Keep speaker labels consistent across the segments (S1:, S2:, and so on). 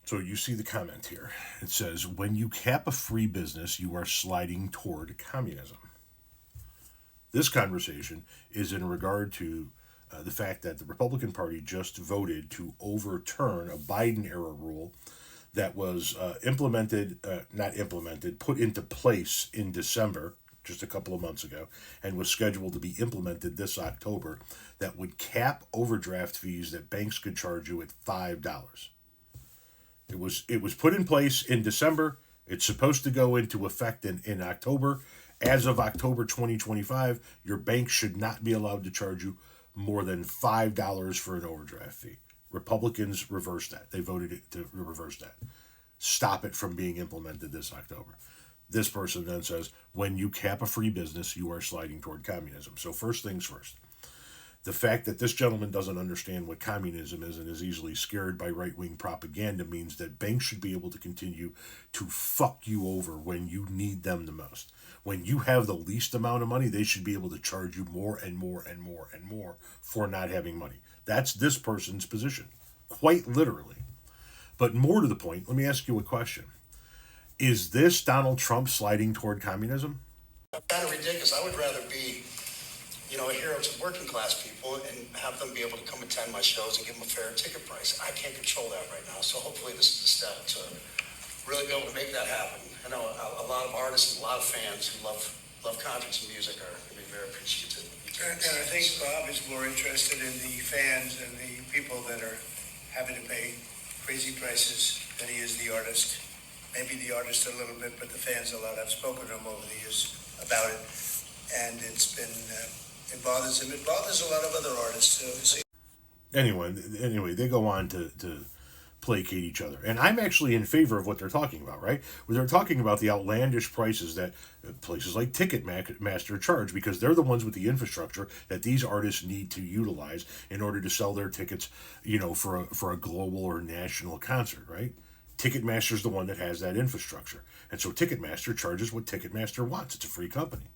S1: So you see the comment here. It says, when you cap a free business, you are sliding toward communism. This conversation is in regard to the fact that the Republican Party just voted to overturn a Biden-era rule that was put into place in December, just a couple of months ago, and was scheduled to be implemented this October, that would cap overdraft fees that banks could charge you at $5. It was put in place in December. It's supposed to go into effect in October. As of October 2025, your bank should not be allowed to charge you more than $5 for an overdraft fee. Republicans reversed that. They voted to reverse that. Stop it from being implemented this October. This person then says, when you cap a free business, you are sliding toward communism. So first things first. The fact that this gentleman doesn't understand what communism is and is easily scared by right-wing propaganda means that banks should be able to continue to fuck you over when you need them the most. When you have the least amount of money, they should be able to charge you more and more and more and more for not having money. That's this person's position, quite literally. But more to the point, let me ask you a question. Is this Donald Trump sliding toward communism?
S2: Kind of ridiculous. I would rather be, a hero to working class people and have them be able to come attend my shows and give them a fair ticket price. I can't control that right now, so hopefully this is a step to really be able to make that happen. I know a lot of artists and a lot of fans who love concerts and music are going to be very appreciative.
S3: And I think Bob is more interested in the fans and the people that are having to pay crazy prices than he is the artist. Maybe the artist a little bit, but the fans a lot. I've spoken to him over the years about it, and it's been, it bothers him. It bothers a lot of other artists.
S1: Anyway, they go on to placate each other. And I'm actually in favor of what they're talking about, right? Where they're talking about the outlandish prices that places like Ticketmaster charge, because they're the ones with the infrastructure that these artists need to utilize in order to sell their tickets, for a global or national concert, right? Ticketmaster's the one that has that infrastructure. And so Ticketmaster charges what Ticketmaster wants. It's a free company.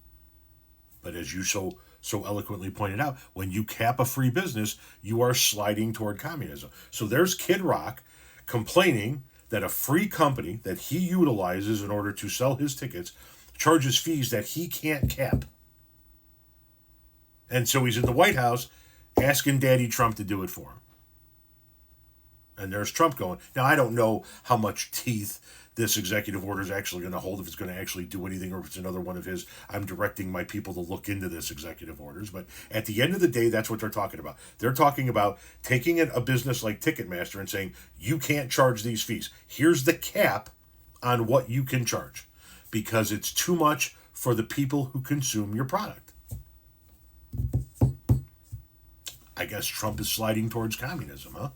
S1: But as you so eloquently pointed out, when you cap a free business, you are sliding toward communism. So there's Kid Rock complaining that a free company that he utilizes in order to sell his tickets charges fees that he can't cap. And so he's in the White House asking Daddy Trump to do it for him. And there's Trump going, now I don't know how much teeth this executive order is actually going to hold, if it's going to actually do anything, or if it's another one of his, I'm directing my people to look into this executive orders. But at the end of the day, that's what they're talking about. They're talking about taking a business like Ticketmaster and saying, you can't charge these fees. Here's the cap on what you can charge, because it's too much for the people who consume your product. I guess Trump is sliding towards communism, huh?